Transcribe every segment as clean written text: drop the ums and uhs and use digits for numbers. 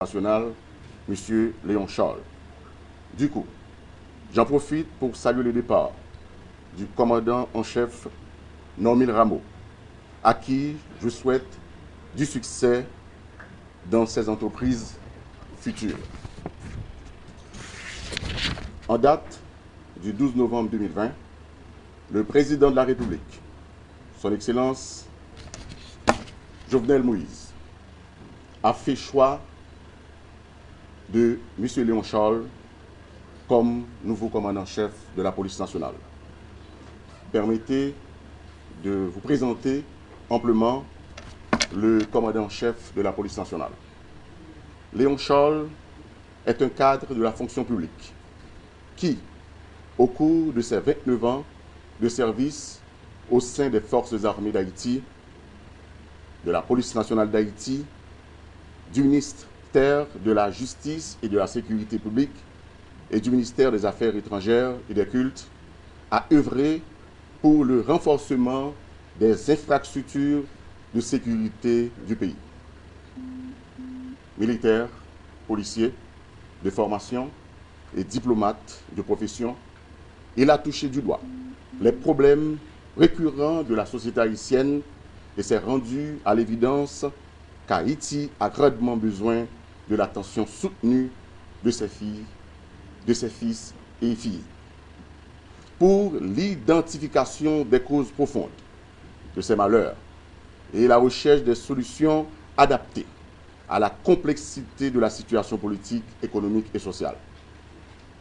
national, M. Léon Charles. Du coup, j'en profite pour saluer le départ du commandant en chef Normil Rameau, à qui je souhaite du succès dans ses entreprises futures. En date du 12 novembre 2020, le président de la République, son Excellence Jovenel Moïse, a fait choix de M. Léon Charles comme nouveau commandant-chef de la police nationale. Permettez de vous présenter amplement le commandant-chef de la police nationale. Léon Charles est un cadre de la fonction publique qui, au cours de ses 29 ans de service au sein des forces armées d'Haïti, de la police nationale d'Haïti, du ministère de la Justice et de la Sécurité publique et du ministère des Affaires étrangères et des cultes, a œuvré pour le renforcement des infrastructures de sécurité du pays. Militaires, policiers de formation et diplomates de profession, il a touché du doigt les problèmes récurrents de la société haïtienne et s'est rendu à l'évidence qu'Haïti a grandement besoin de l'attention soutenue de ses filles, de ses fils et filles, pour l'identification des causes profondes de ces malheurs et la recherche des solutions adaptées à la complexité de la situation politique, économique et sociale.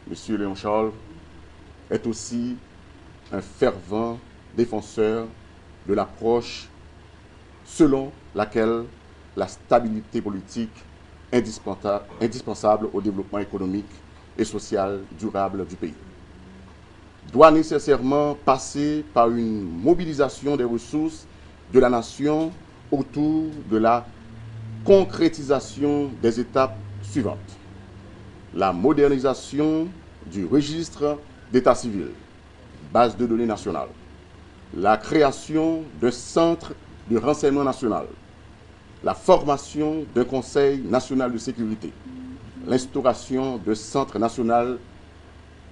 M. Léon Charles est aussi un fervent défenseur de l'approche selon laquelle la stabilité politique est indispensable au développement économique et social durable du pays doit nécessairement passer par une mobilisation des ressources de la nation autour de la concrétisation des étapes suivantes. La modernisation du registre d'état civil, base de données nationale, la création d'un centre de renseignement national, la formation d'un conseil national de sécurité, l'instauration d'un centre national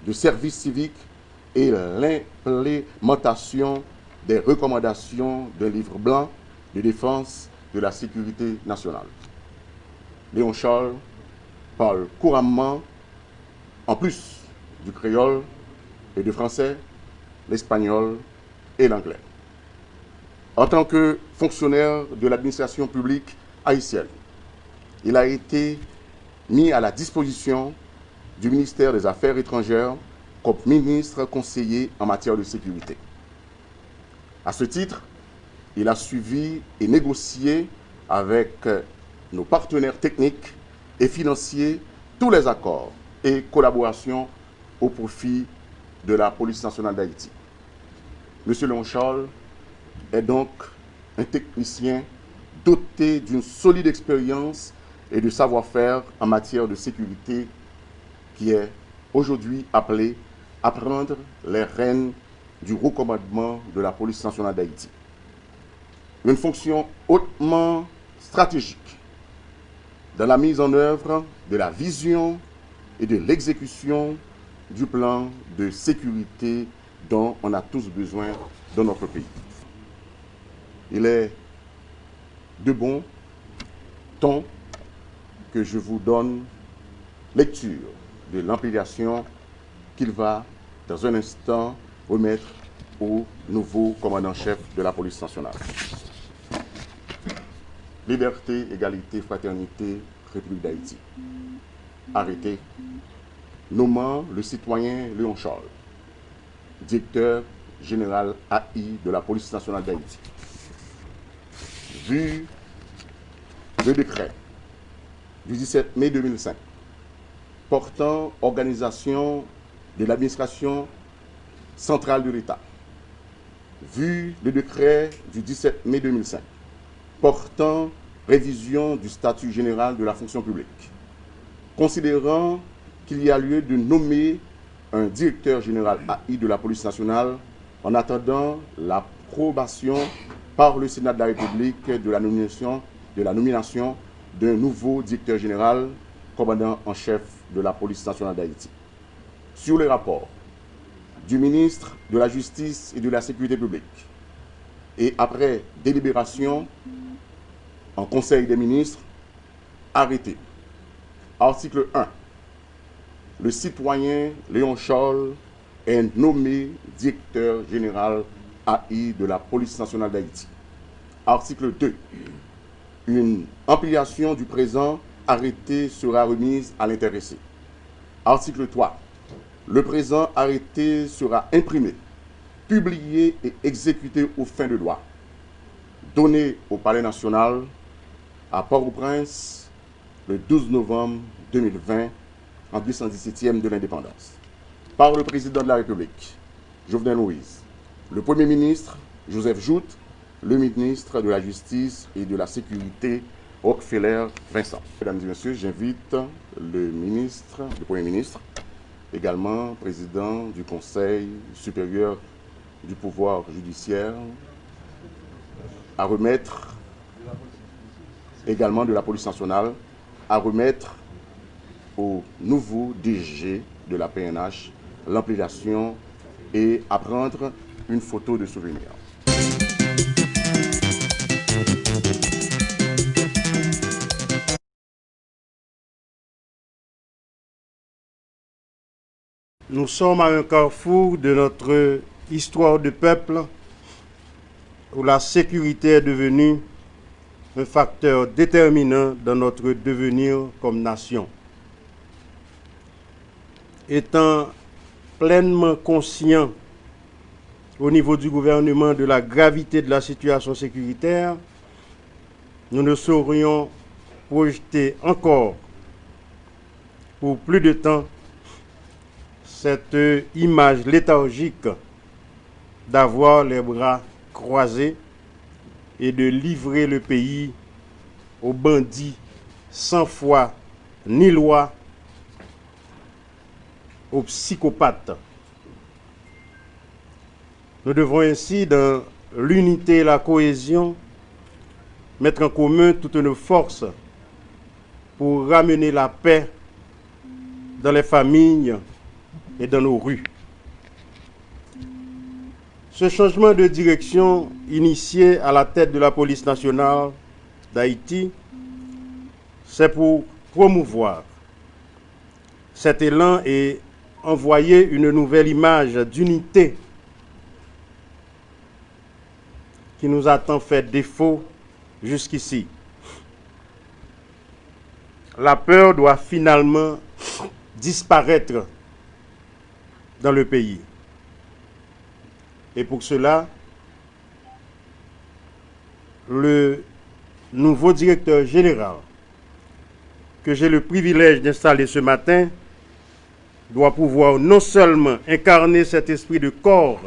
de service civique et l'implémentation des recommandations d'un livre blanc de défense de la sécurité nationale. Léon Charles parle couramment, en plus du créole et du français, l'espagnol et l'anglais. En tant que fonctionnaire de l'administration publique haïtienne, il a été mis à la disposition du ministère des Affaires étrangères comme ministre conseiller en matière de sécurité. À ce titre, il a suivi et négocié avec nos partenaires techniques et financiers tous les accords et collaborations au profit de la police nationale d'Haïti. M. Léon Charles est donc un technicien doté d'une solide expérience et de savoir-faire en matière de sécurité qui est aujourd'hui appelé à prendre les rênes du haut commandement de la police nationale d'Haïti. Une fonction hautement stratégique dans la mise en œuvre de la vision et de l'exécution du plan de sécurité dont on a tous besoin dans notre pays. Il est de bon ton que je vous donne lecture de l'ampliation qu'il va, dans un instant, remettre au nouveau commandant-chef de la police nationale. Liberté, égalité, fraternité, République d'Haïti. Arrêté. Nommant le citoyen Léon Charles, directeur général AI de la police nationale d'Haïti. Vu le décret du 17 mai 2005 portant organisation de l'administration centrale de l'État, vu le décret du 17 mai 2005 portant révision du statut général de la fonction publique, considérant qu'il y a lieu de nommer un directeur général AI de la police nationale en attendant l'approbation par le Sénat de la République de la nomination d'un nouveau directeur général, commandant en chef de la police nationale d'Haïti. Sur le rapport du ministre de la Justice et de la Sécurité publique, et après délibération en Conseil des ministres, arrêté. Article 1. Le citoyen Léon Scholl est nommé directeur général AI de la police nationale d'Haïti. Article 2. Une ampliation du présent arrêté sera remise à l'intéressé. Article 3. Le présent arrêté sera imprimé, publié et exécuté aux fins de loi. Donné au Palais national à Port-au-Prince le 12 novembre 2020, en 217e de l'indépendance. Par le président de la République, Jovenel Moïse, le Premier ministre, Joseph Jout, le ministre de la Justice et de la Sécurité, Rockefeller Vincent. Mesdames et messieurs, j'invite le Premier ministre, également président du Conseil supérieur du pouvoir judiciaire, à remettre, également de la police nationale, à remettre au nouveau DG de la PNH l'ampliation et à prendre une photo de souvenir. Nous sommes à un carrefour de notre histoire de peuple où la sécurité est devenue un facteur déterminant dans notre devenir comme nation. Étant pleinement conscient au niveau du gouvernement de la gravité de la situation sécuritaire, nous ne saurions projeter encore pour plus de temps cette image léthargique d'avoir les bras croisés et de livrer le pays aux bandits sans foi ni loi, aux psychopathes. Nous devons ainsi, dans l'unité et la cohésion, mettre en commun toutes nos forces pour ramener la paix dans les familles et dans nos rues. Ce changement de direction initié à la tête de la police nationale d'Haïti, c'est pour promouvoir cet élan et envoyer une nouvelle image d'unité qui nous a tant fait défaut jusqu'ici. La peur doit finalement disparaître dans le pays. Et pour cela, le nouveau directeur général que j'ai le privilège d'installer ce matin doit pouvoir non seulement incarner cet esprit de corps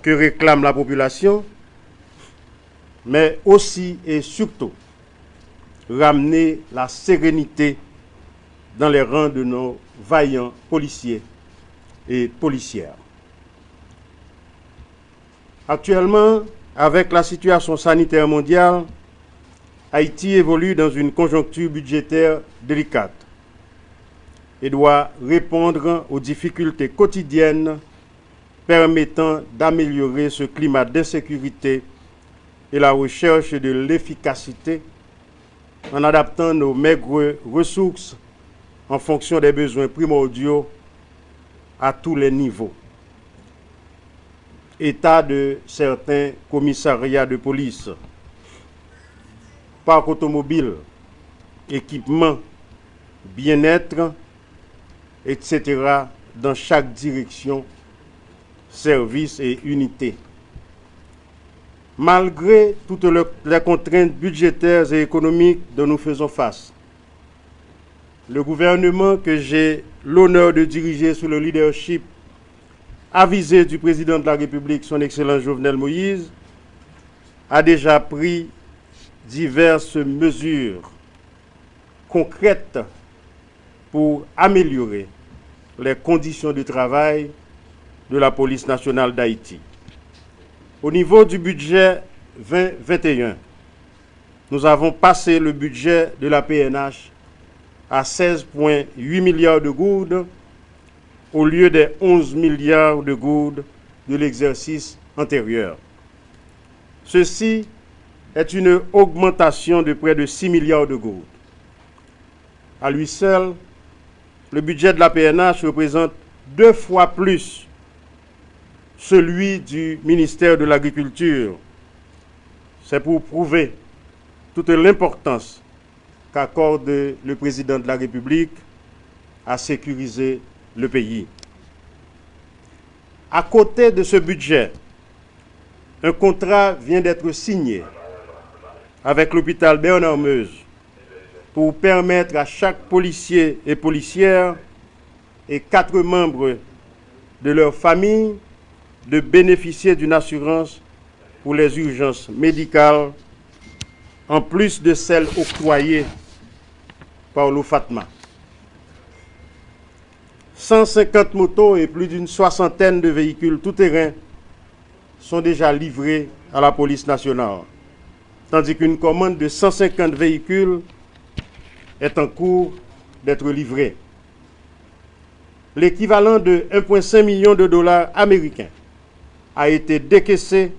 que réclame la population, mais aussi et surtout ramener la sérénité dans les rangs de nos vaillants policiers et policières. Actuellement, avec la situation sanitaire mondiale, Haïti évolue dans une conjoncture budgétaire délicate et doit répondre aux difficultés quotidiennes permettant d'améliorer ce climat d'insécurité et la recherche de l'efficacité en adaptant nos maigres ressources en fonction des besoins primordiaux à tous les niveaux. État de certains commissariats de police, parc automobile, équipement, bien-être, etc. dans chaque direction, service et unité. Malgré toutes les contraintes budgétaires et économiques dont nous faisons face, le gouvernement que j'ai l'honneur de diriger sous le leadership avisé du président de la République, son Excellence Jovenel Moïse, a déjà pris diverses mesures concrètes pour améliorer les conditions de travail de la police nationale d'Haïti. Au niveau du budget 2021, nous avons passé le budget de la PNH à 16,8 milliards de gourdes au lieu des 11 milliards de gourdes de l'exercice antérieur. Ceci est une augmentation de près de 6 milliards de gourdes. À lui seul, le budget de la PNH représente 2 fois plus celui du ministère de l'Agriculture. C'est pour prouver toute l'importance qu'accorde le président de la République à sécuriser le pays. À côté de ce budget, un contrat vient d'être signé avec l'hôpital Bernard-Meuse pour permettre à chaque policier et policière et 4 membres de leur famille de bénéficier d'une assurance pour les urgences médicales, en plus de celles octroyées par l'OFATMA. 150 motos et plus d'une soixantaine de véhicules tout-terrain sont déjà livrés à la police nationale, tandis qu'une commande de 150 véhicules est en cours d'être livrée. L'équivalent de 1,5 million de dollars américains a été décaissé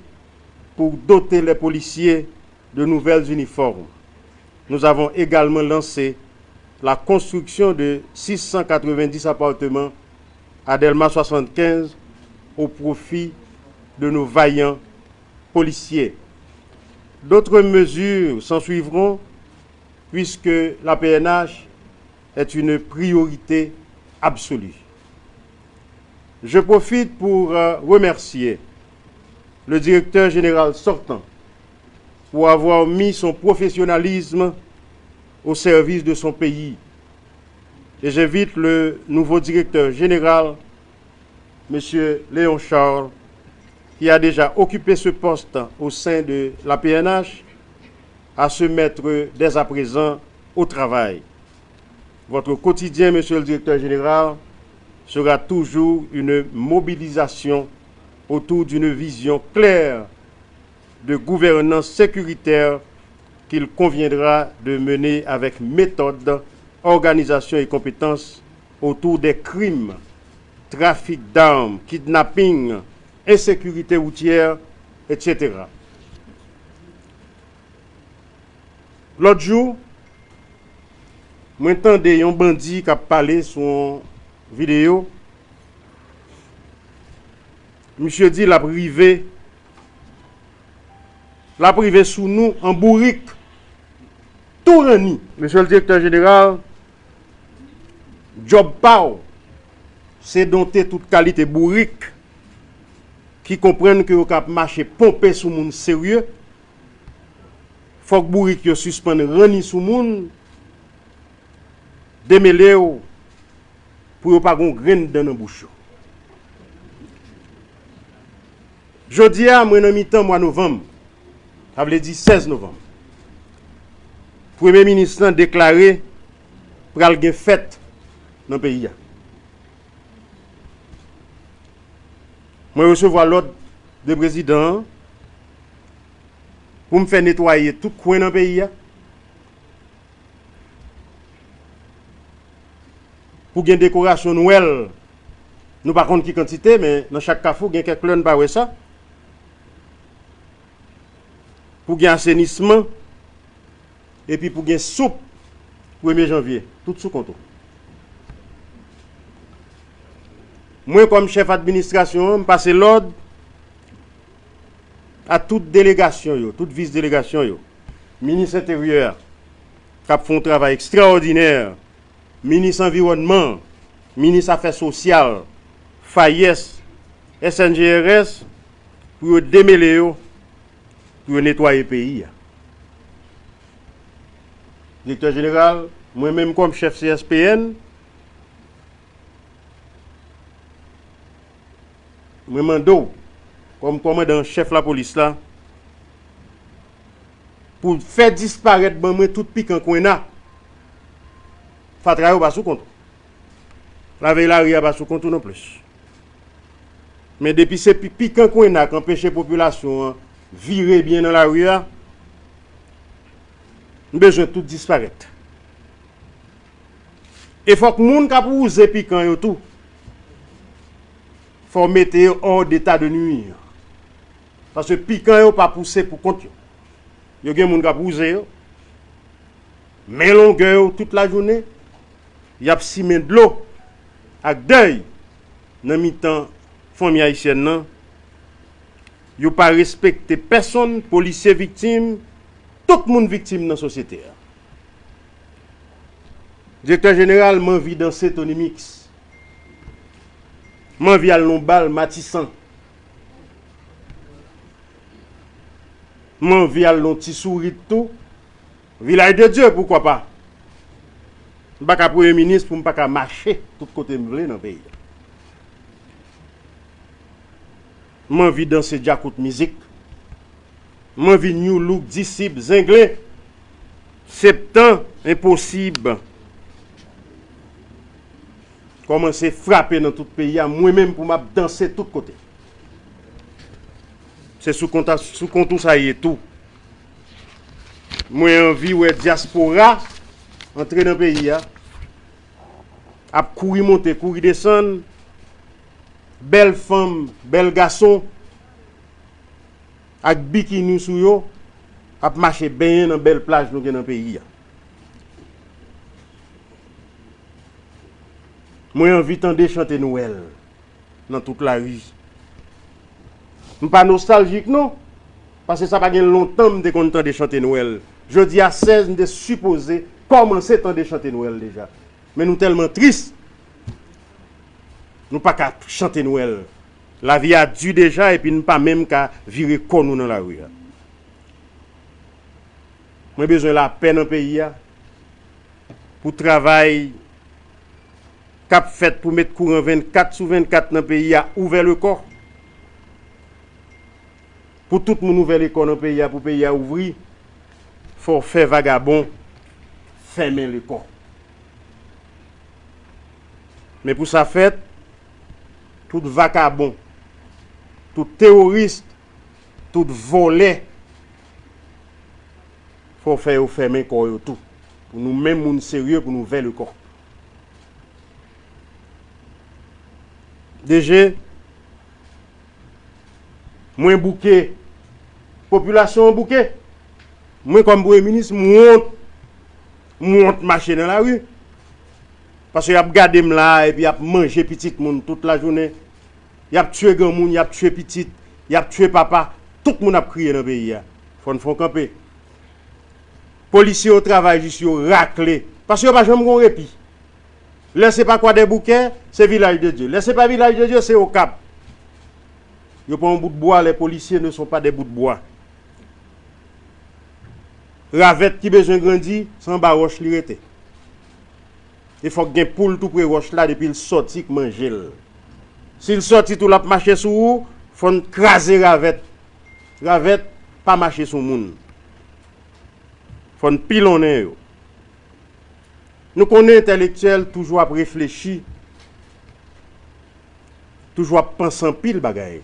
pour doter les policiers de nouvelles uniformes. Nous avons également lancé la construction de 690 appartements à Delma 75 au profit de nos vaillants policiers. D'autres mesures s'en suivront puisque la PNH est une priorité absolue. Je profite pour remercier le directeur général sortant pour avoir mis son professionnalisme au service de son pays. Et j'invite le nouveau directeur général, M. Léon Charles, qui a déjà occupé ce poste au sein de la PNH, à se mettre dès à présent au travail. Votre quotidien, Monsieur le directeur général, sera toujours une mobilisation autour d'une vision claire de gouvernance sécuritaire qu'il conviendra de mener avec méthode, organisation et compétence autour des crimes, trafic d'armes, kidnapping, insécurité routière, etc. L'autre jour, moi j'entendais un bandit qui a parlé sur une vidéo. Monsieur dit la privée sous nous en bourrique. Tout reni. Monsieur le directeur général, job pao, c'est dompter toute qualité bourrique qui comprennent que vous cap marcher pomper sous monde sérieux. Faut que bourrique yo suspendre reni sous monde démêler pour yo pas gon grain dans la bouche. Jodi a moi dans mi-temps mois novembre. Ça veut dire 16 novembre. Premier ministre a déclaré pour aller gen fête dans le pays. Moi recevoir l'ordre de président pour me faire nettoyer tout coin dans le pays. Pour une décoration Noël, nous par contre qui quantité, mais dans chaque carrefour, il y a quelques clones par ça. Pour un assainissement, et puis pour une soupe, 1er janvier, tout sous compte. Moi, comme chef d'administration, je passe l'ordre à toute délégation, toute vice-délégation, ministre intérieur, qui a fait un travail extraordinaire, ministre environnement, ministre affaires sociales, FAIES, SNGRS, pour démêler, pour nettoyer le pays. Directeur général, moi-même comme chef CSPN, moi mando comme commandant chef de la police là, pour faire disparaître tout piquant qu'on a. Faut travailler pas sous compte. La veille la ria pas sous compte non plus. Mais depuis ces piquant qu'on a qui empêche la population virer bien dans la rue, nous besoin tout disparaître. Et faut que moun ka pou ouze piquant yo tout. Faut mettre hors d'état de nuire. Parce que piquant yo pas pousser pour compte yo. Yo gen moun ka pou ouze yo. Mais longueur toute la journée, y a simé de l'eau avec deuil dans mi-temps famille haïtienne nan. Yo pas respecter personne, policier victime, tout le monde victime dans la société. Directeur général, m'envie danser Tony Mix. M'envie à l'ombal Matissan. M'envie à l'onti souris tout. Village de Dieu, pourquoi pas? Je ne suis pas premier ministre pour ne pas marcher tout côté dans le pays. M'envie danser Jacout musique. M'envie New Look disciple zinglé. Septembre, impossible. Commencer à frapper dans tout le pays, moi-même pour m'a danser de tous côtés. C'est sous contour ça y est tout. Moi envie ouais diaspora entrer dans le pays a courir monter, courir descendre. Belle femme, bel garçon avec bikini sou yo a marcher bien dans belle plage nous dans le pays. Moi envie de chanter Noël dans toute la rue. Je ne suis pas nostalgique non parce que ça pas longtemps de content de chanter Noël. Jeudi à 16 de supposer commencer à chanter Noël déjà. Mais nous tellement tristes. Nous pas qu'à chanter Noël. La vie a dû déjà et puis nous pas même qu'à virer con nous dans la rue. Moi besoin de la paix dans le pays pour travail cap fait pour mettre courant 24/24 dans le pays a ouvert le corps. Pour tout le monde ouvert le corps dans le pays pour le pays à ouvrir, faut faire vagabond, fermer le corps. Mais pour ça fait tout vagabond, tout terroriste, tout volé, faut faire fermer le corps tout. Pour nous même moun sérieux pour nous ouvrir le corps. Déjà, moins bouquet, population bouquet. Moi comme premier ministre, monte marcher dans la rue. Parce qu'il a gardé là et puis il a mangé petit monde toute la journée. Il a tué grand monde, il a tué petit, il a tué papa. Tout le monde a crié dans le pays. Il faut camper. Policiers au travail juste raclé. Parce qu'il n'y a pas jamais de répit. Laissez pas quoi des bouquets, c'est village de Dieu. Laissez pas village de Dieu, c'est au Cap. Ils pas un bout de bois, les policiers ne sont pas des bouts de bois. Ravette qui besoin grandir, sans bas roche li rete. Il faut que poule tout près roche là depuis le sorti que manger. S'il sorti tout la marcher sur vous, faut craser ravette. Ravette pas marcher sur moun. Faut pilonner yo. Nous connaissons intellectuels toujours à réfléchir, toujours à penser en pile bagaille.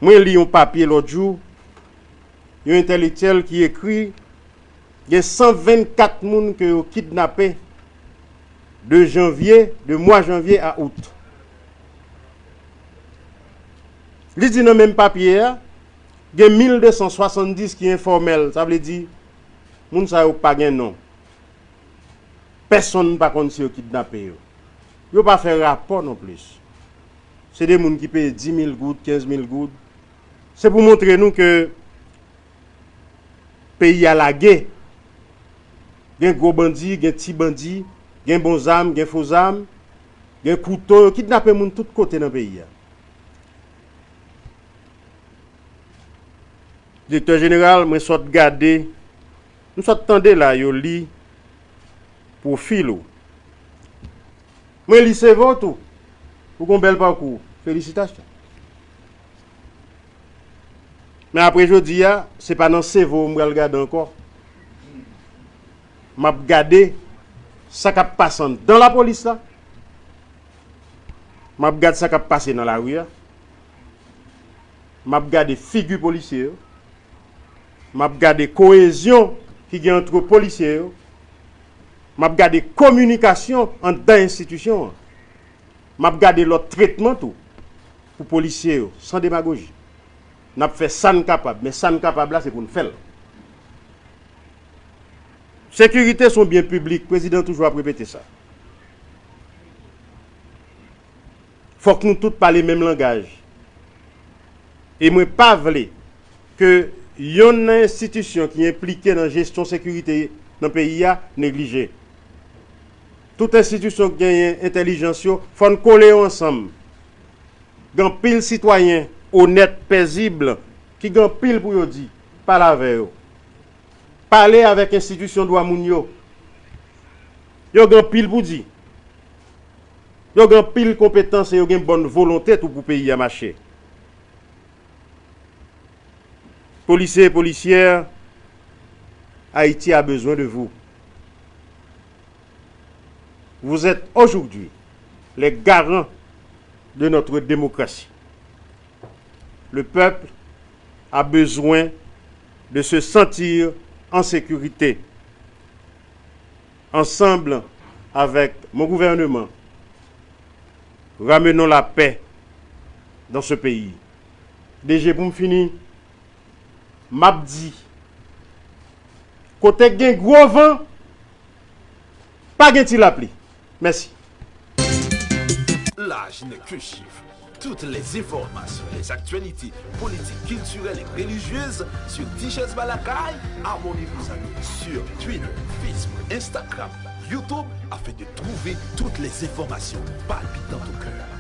Moi, je lis un papier l'autre jour, il y a un intellectuel qui écrit il y a 124 personnes qui ont kidnappé de mois janvier à août. Il dit dans le même papier, il y a 1270 qui sont informels. Ça veut dire, les gens ne pas de nom. Personne ne peut pas si ils kidnappé. Ils ne pas faire rapport non plus. C'est des gens qui payent 10 000 gouttes, 15 000 gouttes. C'est pour montrer nous que le pays a la guerre. Il y a des gros bandits, il y a des petits bandits, il y a des bons âmes, il y a des faux âmes, il y a des couteaux, qui kidnappent les gens de tous côtés dans le pays. Le directeur général, je suis gardé, nous sommes attendus là, je lis pour filo. Je lis c'est votre, pour un bel parcours. Félicitations. Mais après, je dis, ce n'est pas dans le cerveau que je regarde encore. Je regarde ce qui passe dans la police. Je regarde ce qui passe dans la rue. Je regarde les figures policières. m'a gardé cohésion qui y a entre policiers, m'a gardé communication entre institutions, m'a gardé leur traitement tout pour policiers sans démagogie. N'a fait ça capable, mais ça capable là c'est pour nous faire. Sécurité sont biens publics, le président toujours répéter ça. Faut que nous tous parlions le même langage. Et moi pas voulais que une institution qui est impliquée dans la gestion de sécurité dans le pays a négligé. Toute institution qui a une intelligence, il faut nous coller ensemble. Gan pile citoyen honnête, paisible, qui gan pile pour dire, parler avec eux. Parler avec l'institution de Wamounio. Yo gan pile pour dire. Yo gan pile compétence et yo gan bonne volonté tout pour pays à marcher. Policiers et policières, Haïti a besoin de vous. Vous êtes aujourd'hui les garants de notre démocratie. Le peuple a besoin de se sentir en sécurité. Ensemble avec mon gouvernement, ramenons la paix dans ce pays. Déjà pour me finir, m'abdi, côté gen gros vent, pas gen ti la pli. Merci. L'âge n'est que chiffre. Toutes les informations, les actualités politiques, culturelles et religieuses sur Tichès Balakaï, abonnez-vous à nous sur Twitter, Facebook, Instagram, YouTube afin de trouver toutes les informations palpitantes au cœur.